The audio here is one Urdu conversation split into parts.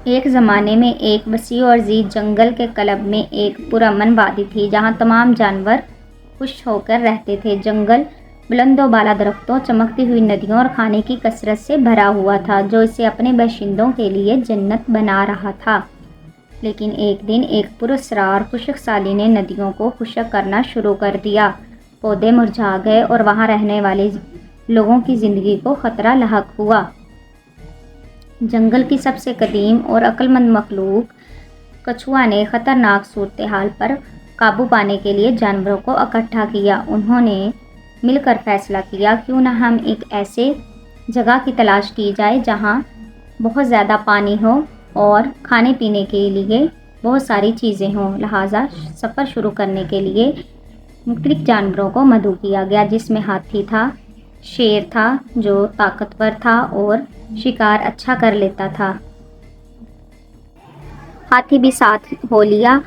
ایک زمانے میں ایک وسیع اور عظیم جنگل کے قلب میں ایک پرامن وادی تھی جہاں تمام جانور خوش ہو کر رہتے تھے۔ جنگل بلند و بالا درختوں، چمکتی ہوئی ندیوں اور کھانے کی کثرت سے بھرا ہوا تھا جو اسے اپنے باشندوں کے لیے جنت بنا رہا تھا۔ لیکن ایک دن ایک پراسرار خشک سالی نے ندیوں کو خشک کرنا شروع کر دیا۔ پودے مرجھا گئے اور وہاں رہنے والے لوگوں کی زندگی کو خطرہ لاحق ہوا۔ جنگل کی سب سے قدیم اور عقل مند مخلوق کچھوا نے خطرناک صورتحال پر قابو پانے کے لیے جانوروں کو اکٹھا کیا۔ انہوں نے مل کر فیصلہ کیا، کیوں نہ ہم ایک ایسے جگہ کی تلاش کی جائے جہاں بہت زیادہ پانی ہو اور کھانے پینے کے لیے بہت ساری چیزیں ہوں۔ لہٰذا سفر شروع کرنے کے لیے مختلف جانوروں کو مدعو کیا گیا، جس میں ہاتھی تھا، شیر تھا جو طاقتور تھا اور شکار اچھا کر لیتا تھا۔ ہاتھی بھی ساتھ ہو لیا۔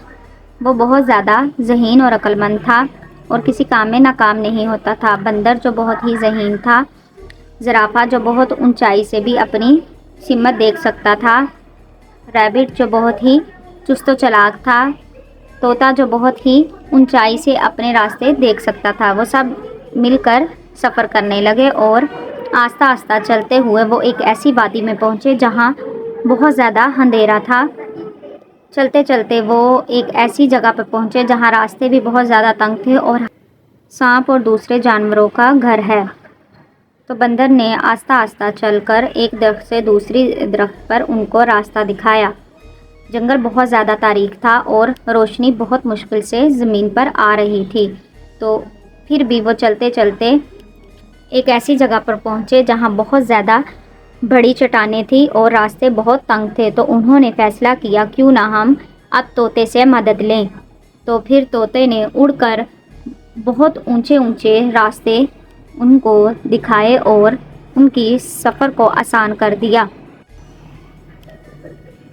وہ بہت زیادہ ذہین اور عقل مند تھا اور کسی کام میں ناکام نہیں ہوتا تھا۔ بندر جو بہت ہی ذہین تھا، زرافہ جو بہت اونچائی سے بھی اپنی سمت دیکھ سکتا تھا، ریبٹ جو بہت ہی چست و چالاک تھا، طوطا جو بہت ہی اونچائی سے اپنے راستے دیکھ سکتا تھا، وہ سب مل کر سفر کرنے لگے اور آہستہ آہستہ چلتے ہوئے وہ ایک ایسی وادی میں پہنچے جہاں بہت زیادہ اندھیرا تھا۔ چلتے چلتے وہ ایک ایسی جگہ پر پہنچے جہاں راستے بھی بہت زیادہ تنگ تھے اور سانپ اور دوسرے جانوروں کا گھر ہے۔ تو بندر نے آہستہ آہستہ چل کر ایک درخت سے دوسری درخت پر ان کو راستہ دکھایا۔ جنگل بہت زیادہ تاریک تھا اور روشنی بہت مشکل سے زمین پر آ رہی تھی، تو پھر بھی وہ چلتے چلتے ایک ایسی جگہ پر پہنچے جہاں بہت زیادہ بڑی چٹانیں تھیں اور راستے بہت تنگ تھے۔ تو انہوں نے فیصلہ کیا، کیوں نہ ہم اب طوطے سے مدد لیں۔ تو پھر طوطے نے اڑ کر بہت اونچے اونچے راستے ان کو دکھائے اور ان کی سفر کو آسان کر دیا۔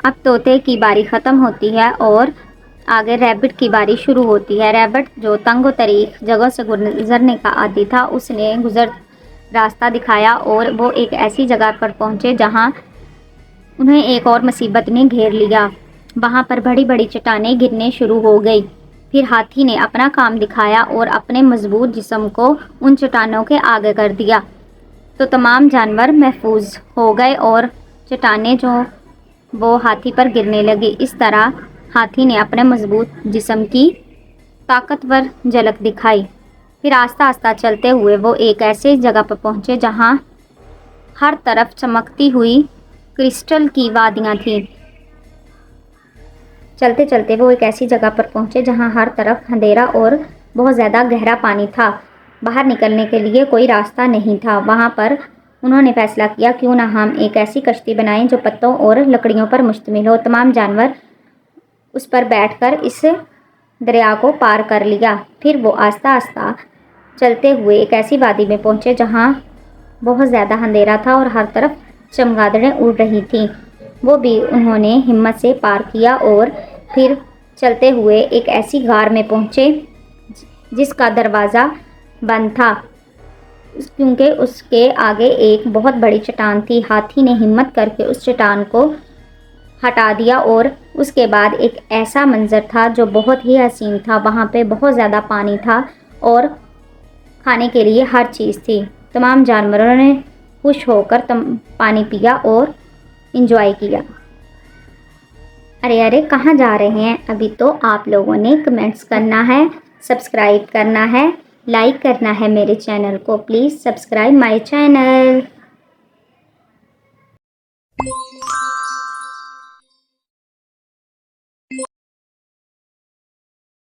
اب طوطے کی باری ختم ہوتی ہے اور آگے ریبٹ کی باری شروع ہوتی ہے۔ ریبٹ جو تنگ و تاریک جگہ سے گزرنے کا عادی تھا، اس نے راستہ دکھایا اور وہ ایک ایسی جگہ پر پہنچے جہاں انہیں ایک اور مصیبت نے گھیر لیا۔ وہاں پر بڑی بڑی چٹانیں گرنے شروع ہو گئی۔ پھر ہاتھی نے اپنا کام دکھایا اور اپنے مضبوط جسم کو ان چٹانوں کے آگے کر دیا، تو تمام جانور محفوظ ہو گئے اور چٹانیں جو وہ ہاتھی پر گرنے لگی۔ اس طرح ہاتھی نے اپنے مضبوط جسم کی طاقتور جھلک دکھائی۔ پھر آہستہ آہستہ چلتے ہوئے وہ ایک ایسے جگہ پر پہنچے جہاں ہر طرف چمکتی ہوئی کرسٹل کی وادیاں تھیں۔ چلتے چلتے وہ ایک ایسی جگہ پر پہنچے جہاں ہر طرف اندھیرا اور بہت زیادہ گہرا پانی تھا۔ باہر نکلنے کے لیے کوئی راستہ نہیں تھا۔ وہاں پر انہوں نے فیصلہ کیا، کیوں نہ ہم ایک ایسی کشتی بنائیں جو پتوں اور لکڑیوں پر مشتمل ہو۔ تمام جانور اس پر بیٹھ کر اس دریا کو پار کر لیا۔ پھر وہ آہستہ آہستہ چلتے ہوئے ایک ایسی وادی میں پہنچے جہاں بہت زیادہ اندھیرا تھا اور ہر طرف چمگادڑیں اڑ رہی تھیں۔ وہ بھی انہوں نے ہمت سے پار کیا اور پھر چلتے ہوئے ایک ایسی غار میں پہنچے جس کا دروازہ بند تھا، کیونکہ اس کے آگے ایک بہت بڑی چٹان تھی۔ ہاتھی نے ہمت کر کے اس چٹان کو ہٹا دیا اور اس کے بعد ایک ایسا منظر تھا جو بہت ہی حسین تھا۔ وہاں پہ بہت زیادہ پانی تھا اور کھانے کے لیے ہر چیز تھی۔ تمام جانوروں نے خوش ہو کر پانی پیا اور انجوائے کیا۔ ارے کہاں جا رہے ہیں؟ ابھی تو آپ لوگوں نے کمنٹس کرنا ہے، سبسکرائب کرنا ہے، لائک کرنا ہے میرے چینل کو۔ Please subscribe my channel.